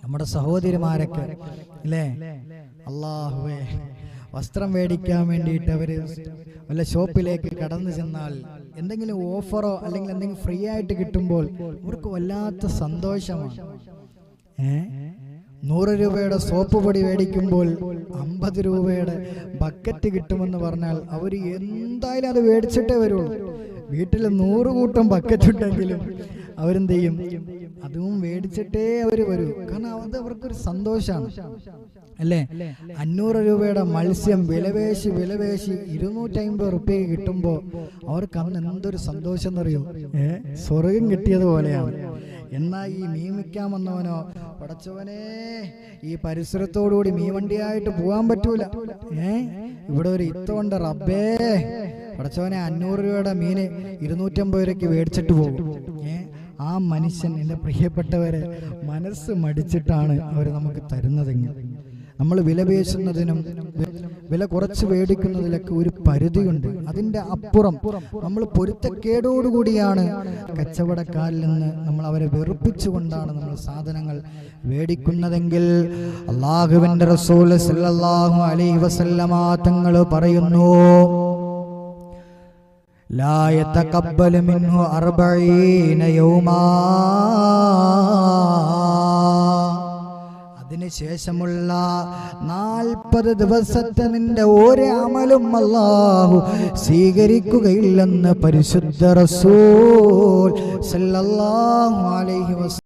നമ്മുടെ സഹോദരിമാരൊക്കെ അല്ലേ, അല്ലാഹുവേ, വസ്ത്രം മേടിക്കാൻ വേണ്ടിയിട്ട് അവർ വല്ല ഷോപ്പിലേക്ക് കടന്നു ചെന്നാൽ എന്തെങ്കിലും ഓഫറോ അല്ലെങ്കിൽ എന്തെങ്കിലും ഫ്രീ ആയിട്ട് കിട്ടുമ്പോൾ അവർക്ക് വല്ലാത്ത സന്തോഷമാണ്. 100 രൂപയുടെ സോപ്പ് പൊടി മേടിക്കുമ്പോൾ 50 രൂപയുടെ ബക്കറ്റ് കിട്ടുമെന്ന് പറഞ്ഞാൽ അവർ എന്തായാലും അത് മേടിച്ചിട്ടേ വരുള്ളൂ. വീട്ടിൽ 100 കൂട്ടം ബക്കറ്റ് ഉണ്ടെങ്കിലും അവരെന്ത് ചെയ്യും, അതും മേടിച്ചിട്ടേ അവർ വരൂ. കാരണം അത് അവർക്കൊരു സന്തോഷമാണ് അല്ലേ. 500 രൂപയുടെ മത്സ്യം വിലപേശി 250 റുപ്യക്ക് കിട്ടുമ്പോൾ അവർക്ക് അന്ന് എന്തൊരു സന്തോഷം എന്നറിയോ, സ്വർഗം കിട്ടിയതുപോലെയാണ്. എന്നാൽ ഈ മീൻ വിൽക്കാൻ വന്നവനോ, പടച്ചവനെ ഈ പരിസരത്തോടുകൂടി മീൻ വണ്ടിയായിട്ട് പോകാൻ പറ്റൂല, ഇവിടെ ഒരു ഇത്തോണ്ട് റബ്ബേ പടച്ചവനെ 500 രൂപയുടെ മീന് 250 രൂപയ്ക്ക് മേടിച്ചിട്ട് പോകും. ആ മനുഷ്യൻ, എൻ്റെ പ്രിയപ്പെട്ടവരെ, മനസ്സ് മടിച്ചിട്ടാണ് അവർ നമുക്ക് തരുന്നതെങ്കിൽ നമ്മൾ വിലപേശുന്നതിനും വില കുറച്ച് മേടിക്കുന്നതിലൊക്കെ ഒരു പരിധിയുണ്ട്. അതിൻ്റെ അപ്പുറം നമ്മൾ പൊരുത്തക്കേടോടുകൂടിയാണ് കച്ചവടക്കാരിൽ നിന്ന് നമ്മൾ അവരെ വെറുപ്പിച്ചുകൊണ്ടാണ് നമ്മൾ സാധനങ്ങൾ മേടിക്കുന്നതെങ്കിൽ അല്ലാഹുവിൻ്റെ റസൂൽ സല്ലല്ലാഹു അലൈഹി വസല്ലമ തങ്ങൾ പറയുന്നു, ലാ യതഖബ്ബലു മിൻഹു 40 യൗമാ, അതിനുശേഷമുള്ള 40 ദിവസത്തെ നിന്റെ ഒരു അമലും അല്ലാഹു സ്വീകരിക്കുകയില്ലെന്ന് പരിശുദ്ധ റസൂൽ സല്ലല്ലാഹു അലൈഹി വസല്ലം